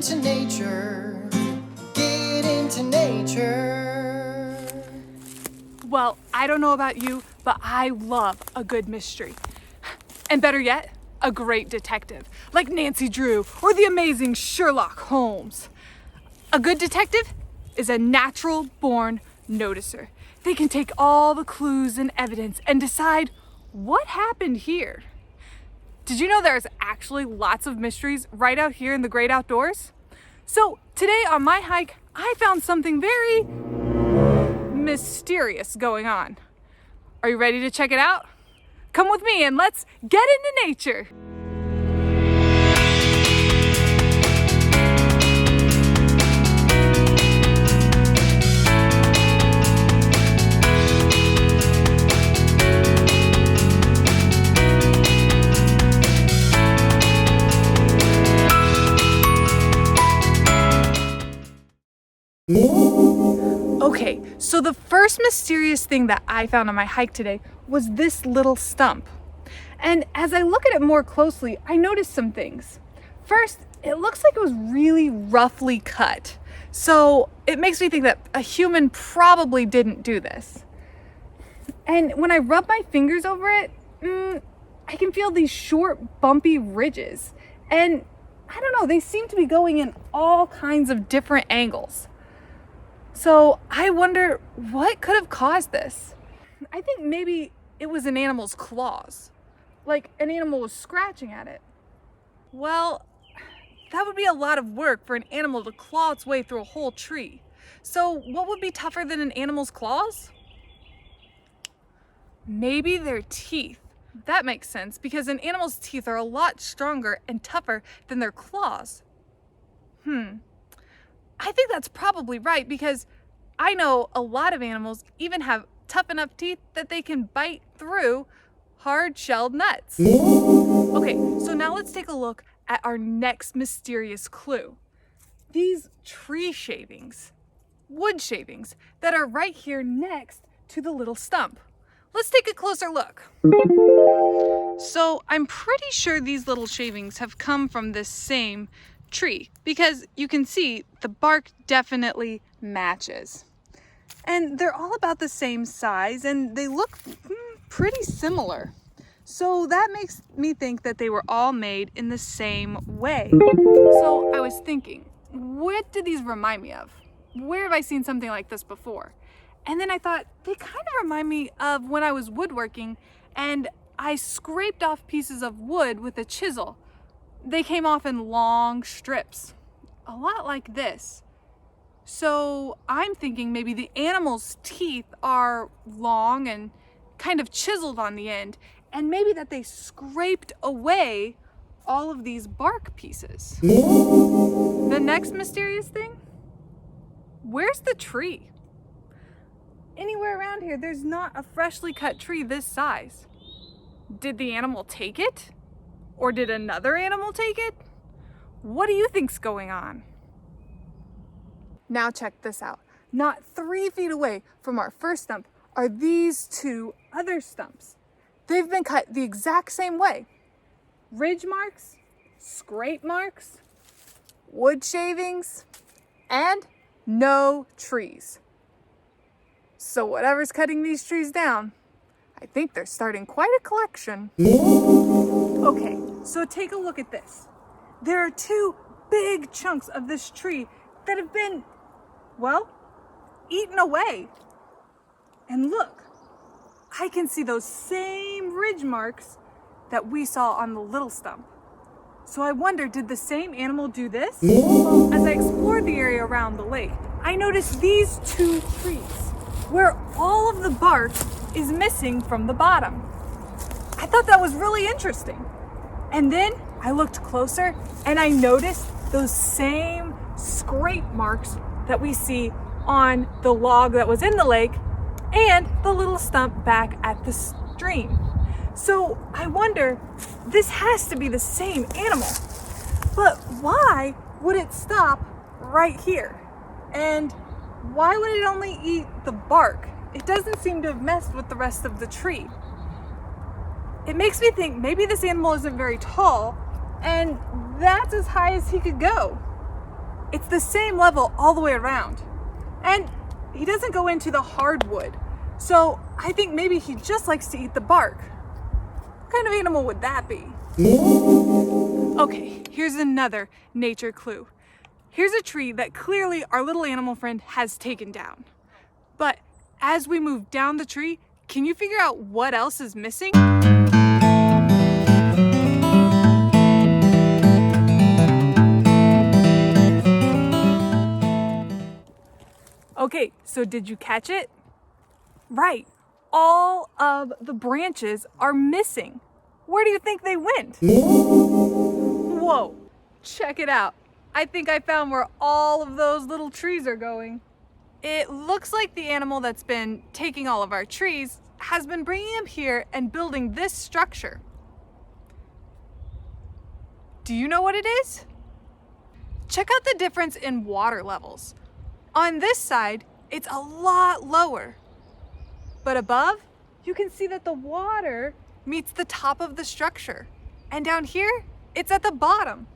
into nature. Get into nature. Well, I don't know about you, but I love a good mystery. And better yet, a great detective, like Nancy Drew or the amazing Sherlock Holmes. A good detective is a natural-born noticer. They can take all the clues and evidence and decide what happened here. Did you know there's actually lots of mysteries right out here in the great outdoors? So today on my hike, I found something very mysterious going on. Are you ready to check it out? Come with me and let's get into nature. Okay, so the first mysterious thing that I found on my hike today was this little stump. And as I look at it more closely, I noticed some things. First, it looks like it was really roughly cut. So it makes me think that a human probably didn't do this. And when I rub my fingers over it, I can feel these short, bumpy ridges. And I don't know, they seem to be going in all kinds of different angles. So I wonder what could have caused this. I think maybe it was an animal's claws, like an animal was scratching at it. Well, that would be a lot of work for an animal to claw its way through a whole tree. So what would be tougher than an animal's claws? Maybe their teeth. That makes sense because an animal's teeth are a lot stronger and tougher than their claws. I think that's probably right because I know a lot of animals even have tough enough teeth that they can bite through hard-shelled nuts. Okay, so now let's take a look at our next mysterious clue. These tree shavings, wood shavings, that are right here next to the little stump. Let's take a closer look. So I'm pretty sure these little shavings have come from this same tree because you can see the bark definitely matches. And they're all about the same size and they look pretty similar. So that makes me think that they were all made in the same way. So I was thinking, what do these remind me of? Where have I seen something like this before? And then I thought, they kind of remind me of when I was woodworking and I scraped off pieces of wood with a chisel. They came off in long strips, a lot like this. So I'm thinking maybe the animal's teeth are long and kind of chiseled on the end, and maybe that they scraped away all of these bark pieces. The next mysterious thing, where's the tree? Anywhere around here, there's not a freshly cut tree this size. Did the animal take it? Or did another animal take it? What do you think's going on? Now check this out. Not 3 feet away from our first stump are these two other stumps. They've been cut the exact same way. Ridge marks, scrape marks, wood shavings, and no trees. So whatever's cutting these trees down, I think they're starting quite a collection. Okay, so take a look at this. There are 2 big chunks of this tree that have been, well, eaten away. And look, I can see those same ridge marks that we saw on the little stump. So I wonder, did the same animal do this? Well, as I explored the area around the lake, I noticed these 2 trees where all of the bark is missing from the bottom. I thought that was really interesting. And then I looked closer and I noticed those same scrape marks that we see on the log that was in the lake and the little stump back at the stream. So I wonder, this has to be the same animal, but why would it stop right here? And why would it only eat the bark? It doesn't seem to have messed with the rest of the tree. It makes me think maybe this animal isn't very tall and that's as high as he could go. It's the same level all the way around. And he doesn't go into the hardwood. So I think maybe he just likes to eat the bark. What kind of animal would that be? Okay, here's another nature clue. Here's a tree that clearly our little animal friend has taken down. But as we move down the tree, can you figure out what else is missing? Okay, so did you catch it? Right, all of the branches are missing. Where do you think they went? Whoa, check it out. I think I found where all of those little trees are going. It looks like the animal that's been taking all of our trees has been bringing them here and building this structure. Do you know what it is? Check out the difference in water levels. On this side, it's a lot lower. But above, you can see that the water meets the top of the structure. And down here, it's at the bottom.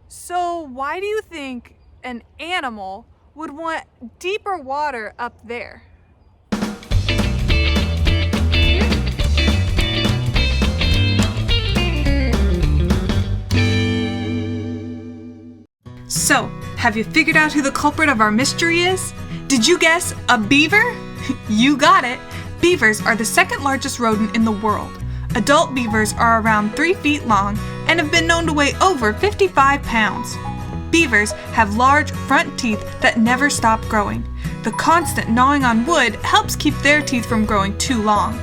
So why do you think an animal would want deeper water up there? So, have you figured out who the culprit of our mystery is? Did you guess a beaver? You got it! Beavers are the second largest rodent in the world. Adult beavers are around 3 feet long and have been known to weigh over 55 pounds. Beavers have large front teeth that never stop growing. The constant gnawing on wood helps keep their teeth from growing too long.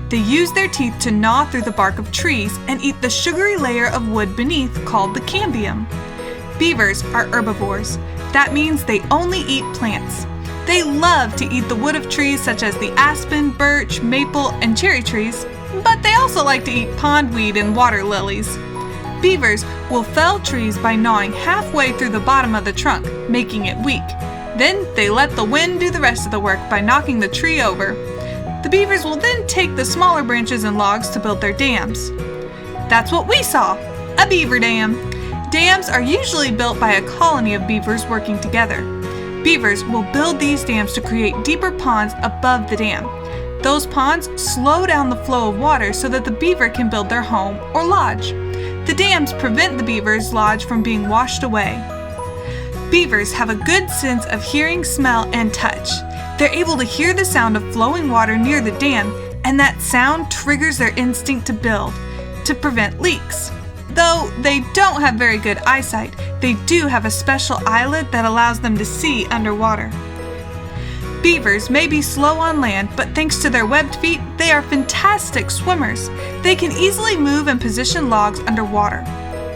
They use their teeth to gnaw through the bark of trees and eat the sugary layer of wood beneath called the cambium. Beavers are herbivores. That means they only eat plants. They love to eat the wood of trees such as the aspen, birch, maple, and cherry trees, but they also like to eat pondweed and water lilies. Beavers will fell trees by gnawing halfway through the bottom of the trunk, making it weak. Then they let the wind do the rest of the work by knocking the tree over. The beavers will then take the smaller branches and logs to build their dams. That's what we saw, a beaver dam. Dams are usually built by a colony of beavers working together. Beavers will build these dams to create deeper ponds above the dam. Those ponds slow down the flow of water so that the beaver can build their home or lodge. The dams prevent the beaver's lodge from being washed away. Beavers have a good sense of hearing, smell, and touch. They're able to hear the sound of flowing water near the dam, and that sound triggers their instinct to build, to prevent leaks. Though they don't have very good eyesight, they do have a special eyelid that allows them to see underwater. Beavers may be slow on land, but thanks to their webbed feet, they are fantastic swimmers. They can easily move and position logs underwater.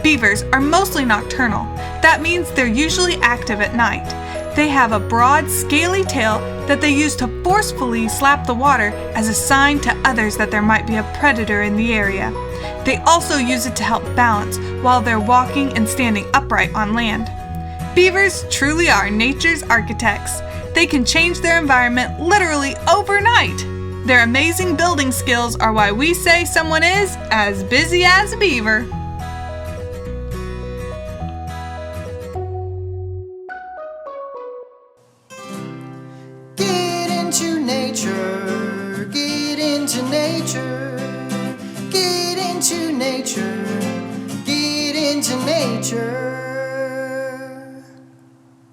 Beavers are mostly nocturnal. That means they're usually active at night. They have a broad, scaly tail that they use to forcefully slap the water as a sign to others that there might be a predator in the area. They also use it to help balance while they're walking and standing upright on land. Beavers truly are nature's architects. They can change their environment literally overnight. Their amazing building skills are why we say someone is as busy as a beaver. Get into nature, get into nature, get into nature, get into nature.